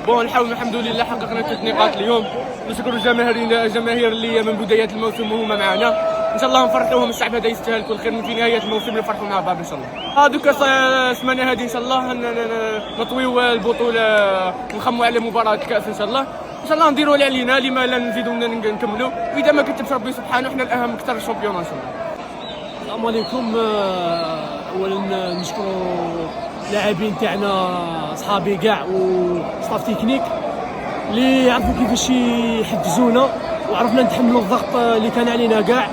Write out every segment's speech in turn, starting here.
بون الحمد لله حققنا 3 نقاط اليوم. نشكر الجماهير اللي من بدايه الموسم وهما معنا. ان شاء الله نفرحوهم، الشعب هذا يستاهل كل خير. في نهايه الموسم نفرحوا مع بعض ان شاء الله. دوكا السمانه هذه ان شاء الله نطويو البطوله، نخموا على مباراه الكاس ان شاء الله. ان شاء الله نديروا اللي علينا، لما لا نزيدوا نكملوا، واذا ما كتبش ربي سبحانه احنا الاهم اكثر الشامبيون ان شاء الله. السلام عليكم. اولا نشكروا اللاعبين تاعنا، صحابي كاع وصاف تكنيك اللي عرفوا كيفاش يحفزونا، وعرفنا نتحملوا الضغط اللي كان علينا كاع.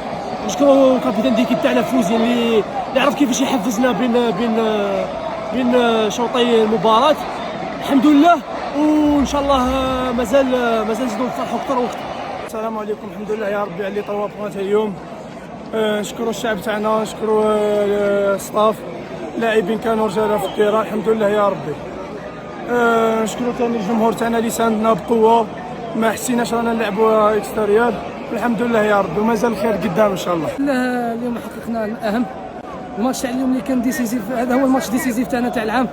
نشكروا كابتن ديكيب تاعنا فوزي اللي عرف كيفاش يحفزنا بين شوطي المباراة. الحمد لله، وان شاء الله مازال نزيدوا نفرحوا اكثر واكثر. السلام عليكم. الحمد لله يا ربي على اللي طوى بغات اليوم. نشكروا الشعب تاعنا، نشكروا الستاف، لاعبين كانوا رجاله في الكره. الحمد لله يا ربي. نشكروا ثاني الجمهور تاعنا اللي ساندنا بقوه، ما حسيناش رانا نلعبوا اكستريال. الحمد لله يا ربي، ومازال الخير قدام ان شاء الله. اليوم حققنا الاهم، الماتش تاع اليوم اللي كان ديسيزيف، هذا هو الماتش ديسيزيف تاعنا تاع العام.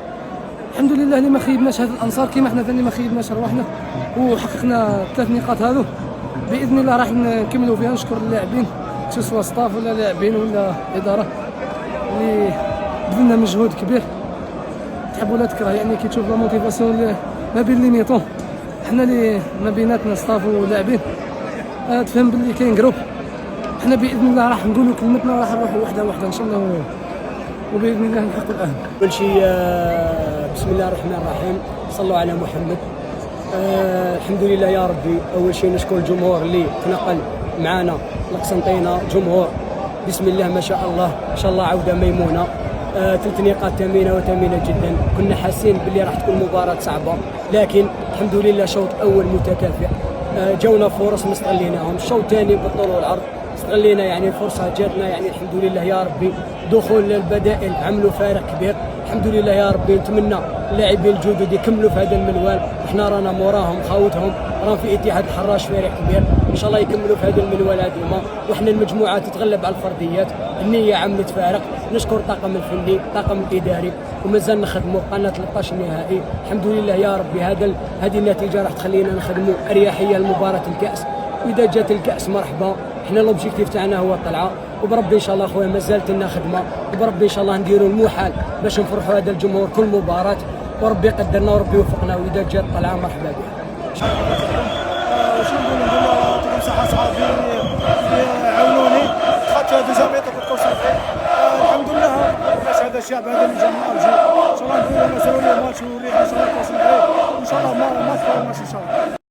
الحمد لله اللي ما خيبناش هذا الانصار كيما حنا ثاني ما خيبناش رواحنا، وحققنا 3 نقاط هذو. باذن الله راح نكملوا فيها. نشكر اللاعبين سواء ستاف ولا لاعبين ولا اداره اللي بذلنا مجهود كبير. تحب ولا تكره، يعني كي تشوف لا موتيفاسيون ما بين لي ميطون، حنا اللي ما بيناتنا ستاف ولاعبين، تفهم باللي كاين جروب. حنا باذن الله راح نقولوا كلمتنا، راح نروحوا وحده ان شاء الله، وباذن الله نحققوا الاهم. اول شيء بسم الله الرحمن الرحيم، صلوا على محمد. الحمد لله يا ربي. اول شيء نشكر الجمهور اللي تنقل معنا لقسنطينه، جمهور بسم الله ما شاء الله، ان شاء الله عوده ميمونه. 3 نقاط ثمينه جدا. كنا حاسين باللي راح تكون مباراه صعبه، لكن الحمد لله شوط اول متكافئ. جونا فرص ما استغليناهم. الشوط الثاني بالطول والعرض استغلينا، يعني فرصه جاتنا، يعني الحمد لله يا ربي. دخول البدائل عملوا فارق كبير. الحمد لله يا ربي. نتمنى اللاعبين الجدد يكملوا في هذا المنوال، احنا رانا موراهم خاوتهم، راهم في اتحاد الحراش فريق كبير، ان شاء الله يكملوا في هذا المنوال هذوما. واحنا المجموعه تتغلب على الفرديات، النيه عملت فارق. نشكر الطاقم الفني، الطاقم الاداري، ومازال نخدموا. قلنا 13 نهائي، الحمد لله يا ربي. هذه النتيجه راح تخلينا نخدموا اريحيه لمباراه الكاس، واذا جات الكاس مرحبا. احنا لوبجيكتيف تاعنا هو الطلعه، وبربي ان شاء الله خويا مازالت لنا خدمه، وبربي ان شاء الله نديروا المحال باش نفرحوا هذا الجمهور كل مباراه، وربي يقدرنا وربي يوفقنا، واذا جات الطلعه مرحبا بها. شنو نقول يعطيكم صحه صحابي اللي عاونوني، دخلت هذا زاميط بالكونسنتري. الحمد لله باش هذا الشعب هذا اللي جمعنا وجي ان شاء الله نديروا مازالوا لي ماتش وريح ان شاء الله كونسنتري، ان شاء الله ما تفرقناش ان شاء الله.